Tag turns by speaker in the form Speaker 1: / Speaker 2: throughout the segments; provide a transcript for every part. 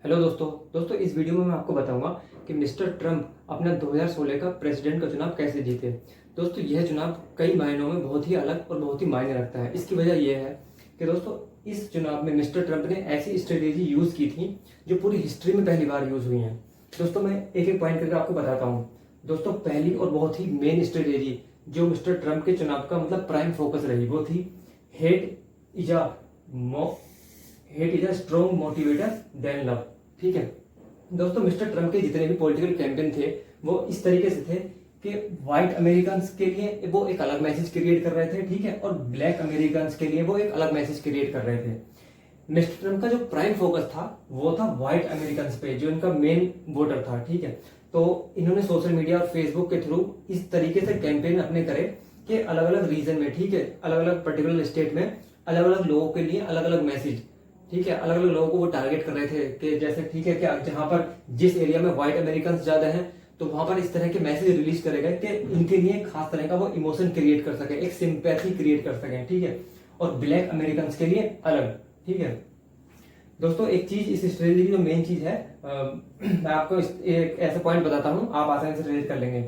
Speaker 1: Hello दोस्तों इस video में मैं आपको बताऊंगा कि मिस्टर ट्रंप अपना 2016 का प्रेसिडेंट का चुनाव कैसे जीते। दोस्तों यह चुनाव कई मायनों में बहुत ही अलग और बहुत ही मायने रखता है। इसकी वजह यह है कि दोस्तों इस चुनाव में मिस्टर ट्रंप ने ऐसी स्ट्रेटेजी यूज़ की थी जो पूरी हिस्ट्री में पहली बार यूज़ हुई है। दोस्तों मैं एक एक पॉइंट करके आपको बताता हूँ। दोस्तों पहली और बहुत ही मेन स्ट्रेटेजी जो मिस्टर ट्रंप के चुनाव का मतलब प्राइम फोकस रही वो थी hate is a hate is a strong motivator than love. ठीक है दोस्तों, मिस्टर ट्रंप के जितने भी पॉलिटिकल कैंपेन थे वो इस तरीके से थे कि व्हाइट अमेरिकन के लिए वो एक अलग मैसेज क्रिएट कर रहे थे, ठीक है, और ब्लैक अमेरिकन के लिए वो एक अलग मैसेज क्रिएट कर रहे थे। मिस्टर ट्रंप का जो प्राइम फोकस था वो था व्हाइट अमेरिकन पे, जो इनका मेन वोटर था। ठीक है, तो इन्होंने सोशल मीडिया और फेसबुक के थ्रू इस तरीके से कैंपेन अपने करे कि अलग अलग रीजन में, ठीक है, अलग अलग पर्टिकुलर स्टेट में अलग अलग लोगों के लिए अलग अलग मैसेज, ठीक है, अलग अलग लोगों को वो टारगेट कर रहे थे कि जैसे, ठीक है, कि जहां पर जिस एरिया में व्हाइट अमेरिकन ज्यादा हैं तो वहां पर इस तरह के मैसेज रिलीज करेगा कि इनके लिए खास तरह का वो इमोशन क्रिएट कर सके, एक सिंपैथी क्रिएट कर सके, ठीक है, और ब्लैक अमेरिकन के लिए अलग। ठीक है दोस्तों, एक चीज इस स्ट्रेटेजी की जो मेन चीज है, मैं आपको एक ऐसा पॉइंट बताता हूँ, आप आसानी से रिलेट कर लेंगे।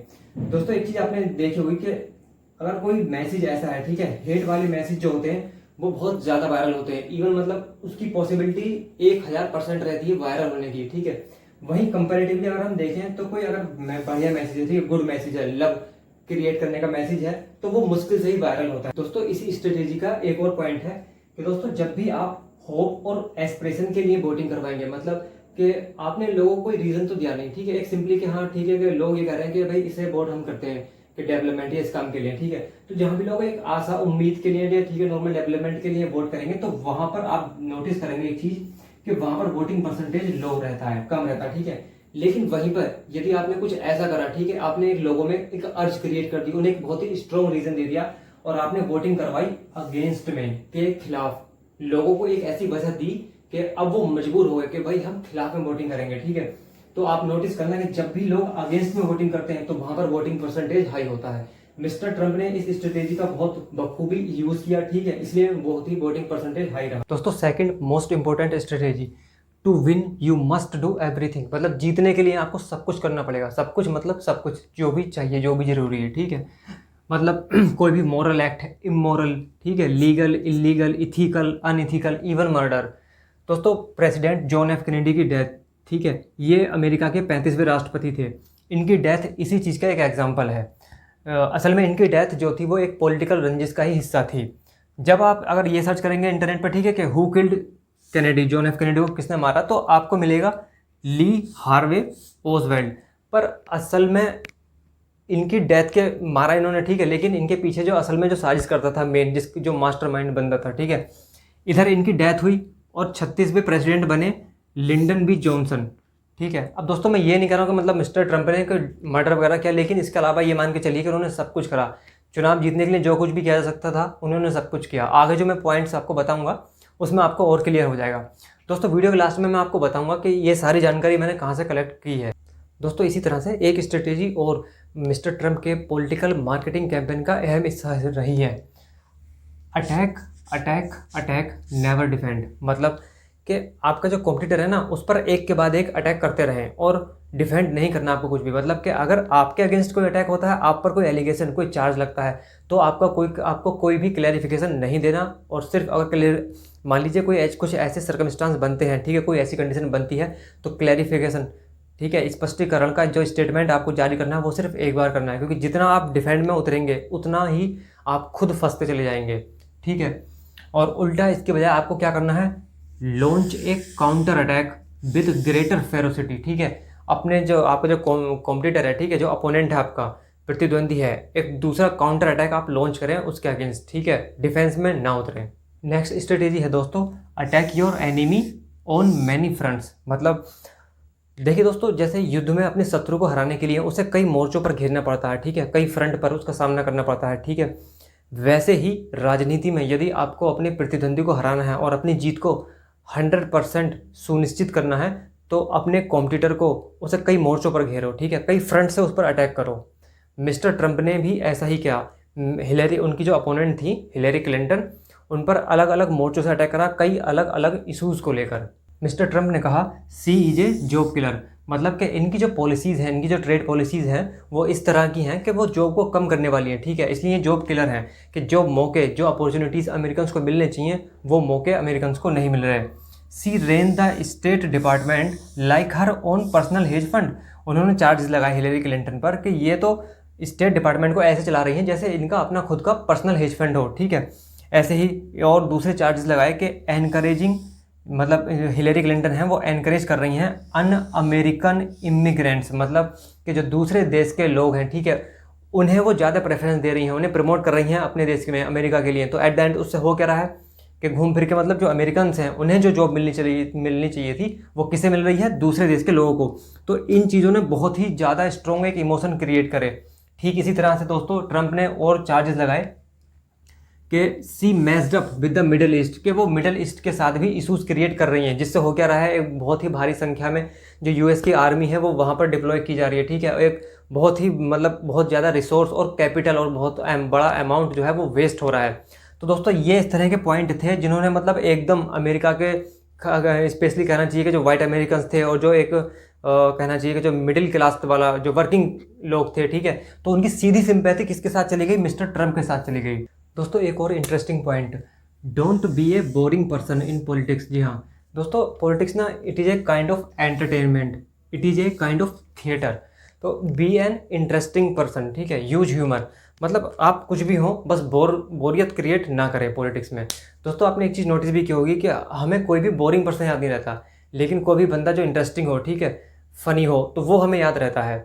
Speaker 1: दोस्तों एक चीज आपने देखी होगी कि अगर कोई मैसेज ऐसा है, ठीक है, हेट वाले मैसेज जो होते हैं वो बहुत ज्यादा वायरल होते हैं। इवन मतलब उसकी पॉसिबिलिटी 1000% रहती है वायरल होने की। ठीक है, वहीं कंपैरेटिवली अगर हम देखें तो कोई अगर बढ़िया मैसेज है, ठीक है, गुड मैसेज है, लव क्रिएट करने का मैसेज है, तो वो मुश्किल से ही वायरल होता है। दोस्तों इसी स्ट्रेटेजी का एक और पॉइंट है कि दोस्तों जब भी आप होप और एस्पिरेशन के लिए वोटिंग करवाएंगे, मतलब कि आपने लोगों को कोई रीजन तो दिया नहीं, ठीक है, एक सिंपली कि हाँ ठीक है कि लोग ये कह रहे हैं कि भाई इसे वोट हम करते हैं कि डेवलपमेंट या इस काम के लिए, ठीक है, तो जहां भी लोग एक आशा उम्मीद के लिए, ठीक है, नॉर्मल डेवलपमेंट के लिए वोट करेंगे तो वहां पर आप नोटिस करेंगे एक चीज कि वहां पर वोटिंग परसेंटेज लो रहता है, कम रहता है। ठीक है, लेकिन वहीं पर यदि आपने कुछ ऐसा करा, ठीक है, आपने एक लोगों में एक अर्ज क्रिएट कर दी, उन्हें एक बहुत ही स्ट्रॉन्ग रीजन दे दिया और आपने वोटिंग करवाई अगेंस्ट में, के खिलाफ, लोगों को एक ऐसी वजह दी कि अब वो मजबूर हो गए कि भाई हम खिलाफ में वोटिंग करेंगे। ठीक है, तो आप नोटिस करना कि जब भी लोग अगेंस्ट में वोटिंग करते हैं तो वहां पर वोटिंग परसेंटेज हाई होता है। मिस्टर ट्रंप ने इस स्ट्रेटेजी का बहुत बखूबी यूज किया, ठीक है, इसलिए बहुत ही वोटिंग परसेंटेज हाई रहा। दोस्तों second most important strategy, to win you must do everything. मतलब जीतने के लिए आपको सब कुछ करना पड़ेगा, सब कुछ मतलब सब कुछ, जो भी चाहिए, जो भी जरूरी है। ठीक है, मतलब कोई भी मॉरल एक्ट है, इमोरल, ठीक है, legal, illegal, ethical, unethical, even murder. दोस्तों प्रेसिडेंट जॉन एफ कैनेडी की डेथ, ठीक है, ये अमेरिका के 35वें राष्ट्रपति थे। इनकी डेथ इसी चीज़ का एक एग्जाम्पल है। असल में इनकी डेथ जो थी वो एक पॉलिटिकल रंजिश का ही हिस्सा थी। जब आप अगर ये सर्च करेंगे इंटरनेट पर, ठीक है, कि who killed Kennedy, John F Kennedy को किसने मारा, तो आपको मिलेगा ली हार्वे ओजवेल्ड। पर असल में इनकी डेथ के मारा इन्होंने, ठीक है, लेकिन इनके पीछे जो असल में जो साजिश करता था मेन, जिसकी जो मास्टरमाइंड बंदा था, ठीक है, इधर इनकी डेथ हुई और 36वें प्रेसिडेंट बने लिंडन बी जॉनसन। ठीक है, अब दोस्तों मैं ये नहीं कह रहा हूँ कि मतलब मिस्टर ट्रंप ने कोई मर्डर वगैरह किया, लेकिन इसके अलावा ये मान के चलिए कि उन्होंने सब कुछ करा। चुनाव जीतने के लिए जो कुछ भी किया जा सकता था उन्होंने सब कुछ किया। आगे जो मैं पॉइंट्स आपको बताऊंगा उसमें आपको और क्लियर हो जाएगा। दोस्तों वीडियो के लास्ट में मैं आपको बताऊंगा कि ये सारी जानकारी मैंने कहाँ से कलेक्ट की है। दोस्तों इसी तरह से एक स्ट्रेटेजी और मिस्टर ट्रंप के पॉलिटिकल मार्केटिंग कैंपेन का अहम हिस्सा रही है, attack attack attack never defend. मतलब कि आपका जो कॉम्पिटिटर है ना उस पर एक के बाद एक अटैक करते रहें और डिफेंड नहीं करना आपको कुछ भी। मतलब कि अगर आपके अगेंस्ट कोई अटैक होता है, आप पर कोई एलिगेशन, कोई चार्ज लगता है, तो आपको कोई भी क्लैरिफिकेशन नहीं देना। और सिर्फ अगर क्लियर, मान लीजिए कोई कुछ ऐसे सर्कमस्टांस बनते हैं, ठीक है, कोई ऐसी कंडीशन बनती है, तो क्लैरिफिकेशन, ठीक है, स्पष्टीकरण का जो स्टेटमेंट आपको जारी करना है वो सिर्फ एक बार करना है, क्योंकि जितना आप डिफेंड में उतरेंगे उतना ही आप खुद फंसते चले जाएंगे। ठीक है, और उल्टा इसके बजाय आपको क्या करना है, लॉन्च एक counter attack with greater ferocity. ठीक है, अपने जो आपका जो कॉम्पिटिटर है, ठीक है, जो अपोनेंट है, आपका प्रतिद्वंदी है, एक दूसरा काउंटर अटैक आप लॉन्च करें उसके अगेंस्ट, ठीक है, डिफेंस में ना उतरें। नेक्स्ट स्ट्रेटेजी है दोस्तों, attack your enemy on many fronts. मतलब देखिए दोस्तों, जैसे युद्ध में अपने शत्रु को हराने के लिए उसे कई मोर्चों पर घेरना पड़ता है, ठीक है, कई फ्रंट पर उसका सामना करना पड़ता है, ठीक है, वैसे ही राजनीति में यदि आपको अपने प्रतिद्वंदी को हराना है और अपनी जीत को 100% सुनिश्चित करना है तो अपने कॉम्पिटिटर को उसे कई मोर्चों पर घेरो, ठीक है, कई फ्रंट से उस पर अटैक करो। मिस्टर ट्रंप ने भी ऐसा ही किया। हिलेरी, उनकी जो अपोनेंट थी हिलेरी क्लिंटन, उन पर अलग अलग मोर्चों से अटैक करा, कई अलग अलग इशूज़ को लेकर। मिस्टर ट्रम्प ने कहा सी इज ए जॉब किलर, मतलब कि इनकी जो पॉलिसीज़ हैं, इनकी जो ट्रेड पॉलिसीज़ हैं वो इस तरह की हैं कि वो जॉब को कम करने वाली हैं, ठीक है। इसलिए जॉब किलर हैं कि जो मौके, जो अपॉर्चुनिटीज़ अमेरिकन को मिलने चाहिए वो मौके अमेरिकन को नहीं मिल रहे। She ran the state department like her own personal hedge fund, उन्होंने चार्जेस लगाए हिलेरी क्लिंटन पर कि ये तो स्टेट डिपार्टमेंट को ऐसे चला रही हैं जैसे इनका अपना खुद का पर्सनल हेज फंड हो, ठीक है। ऐसे ही और दूसरे चार्जेस लगाए कि एनकरेजिंग, मतलब हिलेरी क्लिंटन हैं वो एनकरेज कर रही हैं अन अमेरिकन इमिग्रेंट्स, मतलब कि जो दूसरे देश के लोग हैं, ठीक है, उन्हें वो ज़्यादा प्रेफरेंस दे रही हैं, उन्हें प्रमोट कर रही हैं अपने देश में, अमेरिका के लिए। तो एट द एंड उससे हो क्या रहा है कि घूम फिर के मतलब जो अमेरिकन हैं उन्हें जो जॉब मिलनी चाहिए थी वो किसे मिल रही है, दूसरे देश के लोगों को। तो इन चीज़ों ने बहुत ही ज़्यादा स्ट्रॉन्ग एक इमोशन क्रिएट करे। ठीक इसी तरह से दोस्तों ट्रंप ने और चार्जेस लगाए कि she messed up with the middle east, कि वो मिडल ईस्ट के साथ भी इशूज़ क्रिएट कर रही हैं, जिससे हो क्या रहा है, एक बहुत ही भारी संख्या में जो यूएस की आर्मी है वो वहाँ पर डिप्लॉय की जा रही है, ठीक है। एक बहुत ही मतलब बहुत ज़्यादा रिसोर्स और कैपिटल और बहुत बड़ा अमाउंट जो है वो वेस्ट हो रहा है। तो दोस्तों ये इस तरह के पॉइंट थे जिन्होंने मतलब एकदम अमेरिका के, स्पेशली कहना चाहिए कि जो वाइट अमेरिकन थे और जो एक कहना चाहिए कि जो मिडिल क्लास वाला जो वर्किंग लोग थे, ठीक है, तो उनकी सीधी सिंपैथी किसके साथ चली गई, मिस्टर ट्रंप के साथ चली गई। दोस्तों एक और interesting point, don't be a boring person in politics. जी हाँ दोस्तों, पॉलिटिक्स ना it is a kind of entertainment, it is a kind of theatre. तो बी एन इंटरेस्टिंग पर्सन, ठीक है, यूज ह्यूमर, मतलब आप कुछ भी हो बस बोरियत क्रिएट ना करें पॉलिटिक्स में। दोस्तों आपने एक चीज़ नोटिस भी की होगी कि हमें कोई भी बोरिंग पर्सन याद नहीं रहता, लेकिन कोई भी बंदा जो इंटरेस्टिंग हो, ठीक है, फ़नी हो, तो वो हमें याद रहता है।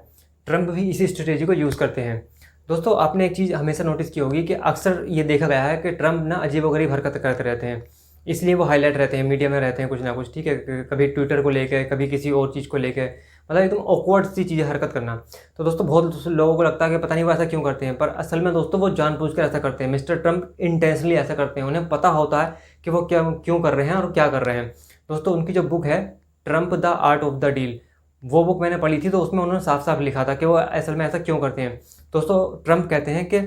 Speaker 1: ट्रंप भी इसी स्ट्रेटेजी को यूज़ करते हैं। दोस्तों आपने एक चीज़ हमेशा नोटिस की होगी कि अक्सर ये देखा गया है कि ट्रंप ना अजीबोगरीब हरकत करते रहते हैं, इसलिए वो हाईलाइट रहते हैं, मीडिया में रहते हैं कुछ ना कुछ, ठीक है। कभी ट्विटर को लेकर, कभी किसी और चीज़ को लेकर, मतलब एकदम ऑकवर्ड सी चीज़ें हरकत करना। तो दोस्तों बहुत लोगों को लगता है कि पता नहीं वो ऐसा क्यों करते हैं, पर असल में दोस्तों वो जानबूझकर ऐसा करते हैं। मिस्टर ट्रंप इंटेंशनली ऐसा करते हैं, उन्हें पता होता है कि वो क्या क्यों कर रहे हैं और क्या कर रहे हैं। दोस्तों उनकी जो बुक है Trump the art of the deal, वो बुक मैंने पढ़ी थी, तो उसमें उन्होंने साफ साफ लिखा था कि वो असल में ऐसा क्यों करते हैं। दोस्तों ट्रंप कहते हैं कि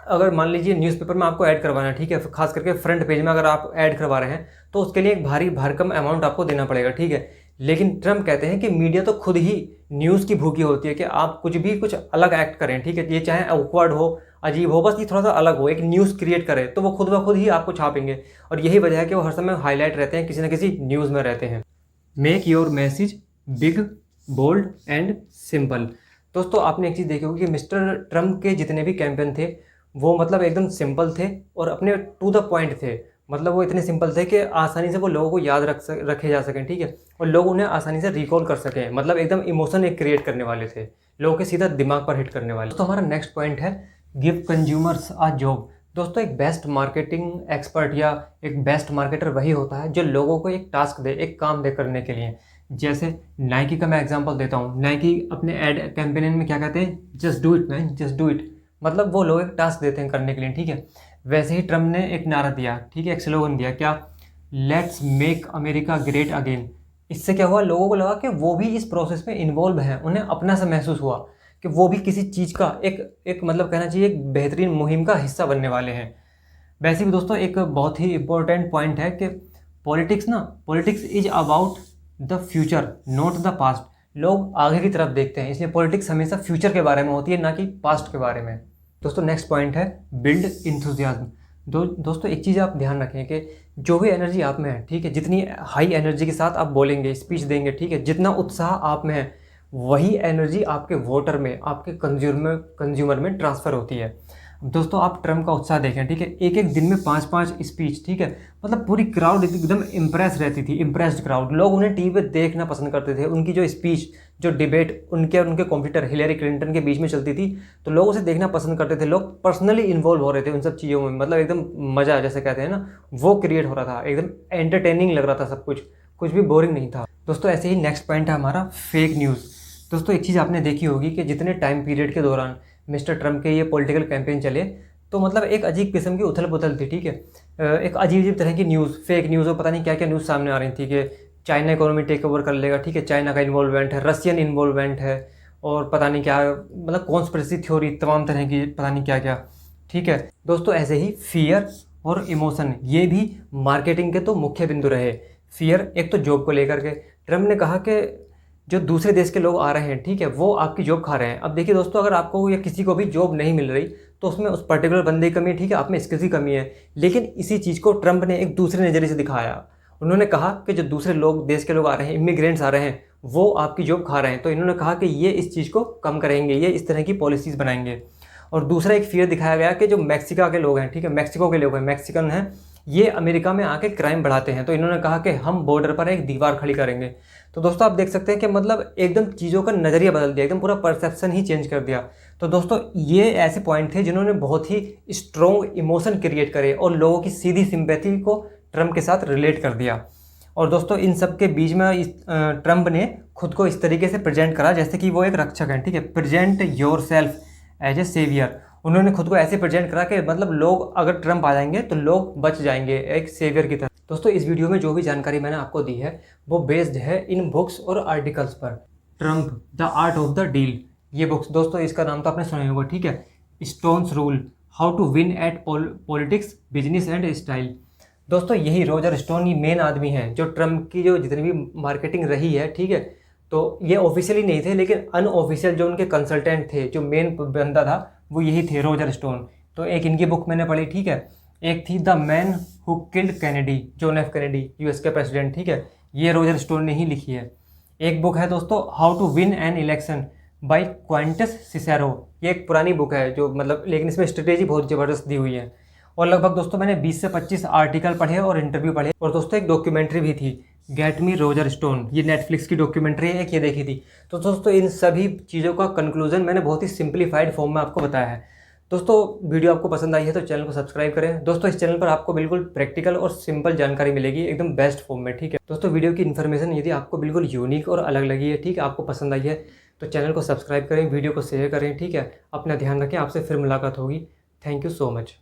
Speaker 1: अगर मान लीजिए न्यूज़पेपर में आपको ऐड करवाना है, ठीक है, खास करके फ्रंट पेज में अगर आप ऐड करवा रहे हैं तो उसके लिए एक भारी भरकम अमाउंट आपको देना पड़ेगा, ठीक है। लेकिन ट्रंप कहते हैं कि मीडिया तो खुद ही न्यूज़ की भूखी होती है कि आप कुछ अलग एक्ट करें, ठीक है, ये चाहे ऑकवर्ड हो, अजीब हो, बस ये थोड़ा सा अलग हो, एक न्यूज़ क्रिएट करे, तो वो खुद ब खुद ही आपको छापेंगे। और यही वजह है कि वो हर समय हाईलाइट रहते हैं, किसी न किसी न्यूज़ में रहते हैं। Make your message big, bold and simple. दोस्तों आपने एक चीज़ देखी होगी कि मिस्टर ट्रंप के जितने भी कैंपेन थे वो मतलब एकदम सिंपल थे और अपने टू द पॉइंट थे। मतलब वो इतने सिंपल थे कि आसानी से वो लोगों को याद रखे जा सकें, ठीक है, और लोग उन्हें आसानी से रिकॉल कर सकें। मतलब एकदम इमोशन एक क्रिएट करने वाले थे, लोगों के सीधा दिमाग पर हिट करने वाले। तो हमारा नेक्स्ट पॉइंट है गिव कंज्यूमर्स आ जॉब। दोस्तों एक बेस्ट मार्केटिंग एक्सपर्ट या एक बेस्ट मार्केटर वही होता है जो लोगों को एक टास्क दे, एक काम दे करने के लिए। जैसे नाइकी का मैं एग्जांपल देता हूँ, नाइकी अपने एड कैंपेन में क्या कहते हैं, just do it man, just do it, मतलब वो लोग एक टास्क देते हैं करने के लिए, ठीक है। वैसे ही ट्रम्प ने एक नारा दिया, ठीक है, एक स्लोगन दिया, क्या, let's make America great again. इससे क्या हुआ, लोगों को लगा कि वो भी इस प्रोसेस में इन्वॉल्व हैं, उन्हें अपना सा महसूस हुआ कि वो भी किसी चीज़ का एक मतलब कहना चाहिए एक बेहतरीन मुहिम का हिस्सा बनने वाले हैं। वैसे भी दोस्तों एक बहुत ही इंपॉर्टेंट पॉइंट है कि politics is about the future not the past. लोग आगे की तरफ देखते हैं, इसलिए पॉलिटिक्स हमेशा फ्यूचर के बारे में होती है, ना कि पास्ट के बारे में। दोस्तों नेक्स्ट पॉइंट है बिल्ड इंथुजियाज्म। दोस्तों एक चीज़ आप ध्यान रखें कि जो भी एनर्जी आप में है, ठीक है, जितनी हाई एनर्जी के साथ आप बोलेंगे, स्पीच देंगे, ठीक है, जितना उत्साह आप में है वही एनर्जी आपके वोटर में, आपके कंज्यूमर में ट्रांसफ़र होती है। दोस्तों आप ट्रम्प का उत्साह देखें, ठीक है, एक एक दिन में 5-5 स्पीच, ठीक है, मतलब पूरी क्राउड एकदम इम्प्रेस रहती थी, इम्प्रेस्ड क्राउड। लोग उन्हें टीवी पे देखना पसंद करते थे, उनकी जो स्पीच, जो डिबेट उनके और उनके कॉम्पिटिटर हिलेरी क्लिंटन के बीच में चलती थी, तो लोग उसे देखना पसंद करते थे। लोग पर्सनली इन्वॉल्व हो रहे थे उन सब चीज़ों में, मतलब एकदम मज़ा जैसे कहते हैं ना, वो क्रिएट हो रहा था, एकदम एंटरटेनिंग लग रहा था सब कुछ भी बोरिंग नहीं था। दोस्तों ऐसे ही नेक्स्ट पॉइंट है हमारा फेक न्यूज़। दोस्तों एक चीज़ आपने देखी होगी कि जितने टाइम पीरियड के दौरान मिस्टर ट्रंप के ये पॉलिटिकल कैंपेन चले, तो मतलब एक अजीब किस्म की उथल पुथल थी, ठीक है, एक अजीब तरह की न्यूज़, फेक न्यूज़, और पता नहीं क्या क्या न्यूज़ सामने आ रही थी कि चाइना इकोनॉमी टेक ओवर कर लेगा, ठीक है, चाइना का इन्वॉल्वमेंट है, रशियन इन्वॉल्वमेंट है, और पता नहीं क्या, मतलब कॉन्स्पिरेसी थ्योरी, तमाम तरह की पता नहीं क्या क्या, ठीक है। दोस्तों ऐसे ही फियर और इमोशन ये भी मार्केटिंग के तो मुख्य बिंदु रहे। फियर, एक तो जॉब को लेकर के ट्रम्प ने कहा कि जो दूसरे देश के लोग आ रहे हैं, ठीक है, वो आपकी जॉब खा रहे हैं। अब देखिए दोस्तों, अगर आपको या किसी को भी जॉब नहीं मिल रही तो उसमें उस पर्टिकुलर बंदे की कमी है, ठीक है, आप में स्किल्स की कमी है। लेकिन इसी चीज़ को ट्रंप ने एक दूसरे नज़रिए से दिखाया। उन्होंने कहा कि जो दूसरे लोग, देश के लोग आ रहे हैं, इमिग्रेंट्स आ रहे हैं, वो आपकी जॉब खा रहे हैं। तो इन्होंने कहा कि ये इस चीज़ को कम करेंगे, ये इस तरह की पॉलिसीज़ बनाएंगे। और दूसरा एक फियर दिखाया गया कि जो मैक्सिका के लोग हैं, ठीक है, मैक्सिको के लोग हैं, मैक्सिकन हैं, ये अमेरिका में आके क्राइम बढ़ाते हैं। तो इन्होंने कहा कि हम बॉर्डर पर एक दीवार खड़ी करेंगे। तो दोस्तों आप देख सकते हैं कि मतलब एकदम चीज़ों का नज़रिया बदल दिया, एकदम पूरा परसेप्शन ही चेंज कर दिया। तो दोस्तों ये ऐसे पॉइंट थे जिन्होंने बहुत ही स्ट्रॉन्ग इमोशन क्रिएट करे और लोगों की सीधी सिंपैथी को ट्रंप के साथ रिलेट कर दिया। और दोस्तों इन सब के बीच में ट्रंप ने खुद को इस तरीके से प्रेजेंट करा जैसे कि वो एक रक्षक हैं, ठीक है, present yourself as a saviour. उन्होंने खुद को ऐसे प्रेजेंट करा कि मतलब लोग अगर ट्रंप आ जाएंगे तो लोग बच जाएंगे, एक सेवियर की तरह। दोस्तों इस वीडियो में जो भी जानकारी मैंने आपको दी है वो बेस्ड है इन बुक्स और आर्टिकल्स पर। Trump the art of the deal, ये बुक्स दोस्तों, इसका नाम तो आपने सुना ही होगा, ठीक है। Stone's rule, how to win at politics, business and style. दोस्तों यही रॉजर स्टोन, ये मेन आदमी है जो ट्रंप की जो जितनी भी मार्केटिंग रही है, ठीक है। तो ये ऑफिशियली नहीं थे, लेकिन अनऑफिशियल जो उनके कंसल्टेंट थे, जो मेन बंदा था वो यही थे, रॉजर स्टोन। तो एक इनकी बुक मैंने पढ़ी, ठीक है। एक थी the man who killed Kennedy, John F Kennedy, US के प्रेसिडेंट, ठीक है, ये रॉजर स्टोन ने ही लिखी है। एक बुक है दोस्तों how to win an election by Quintus Cicero, ये एक पुरानी बुक है जो मतलब, लेकिन इसमें स्ट्रेटेजी बहुत ज़बरदस्त दी हुई है। और लगभग दोस्तों मैंने 20 से 25 आर्टिकल पढ़े और इंटरव्यू पढ़े। और दोस्तों एक डॉक्यूमेंट्री भी थी, गेट मी रॉजर स्टोन, ये नेटफ्लिक्स की डॉक्यूमेंट्री है, एक ये देखी थी। तो दोस्तों इन सभी चीज़ों का कंक्लूजन मैंने बहुत ही सिंप्लीफाइड फॉर्म में आपको बताया है। दोस्तों वीडियो आपको पसंद आई है तो चैनल को सब्सक्राइब करें। दोस्तों इस चैनल पर आपको बिल्कुल प्रैक्टिकल और सिंपल जानकारी मिलेगी, एकदम बेस्ट फॉर्म में, ठीक है। दोस्तों वीडियो की इन्फॉर्मेशन यदि आपको बिल्कुल यूनिक और अलग लगी है, ठीक है, आपको पसंद आई है, तो चैनल को सब्सक्राइब करें, वीडियो को शेयर करें, ठीक है। अपना ध्यान रखें, आपसे फिर मुलाकात होगी। Thank you so much.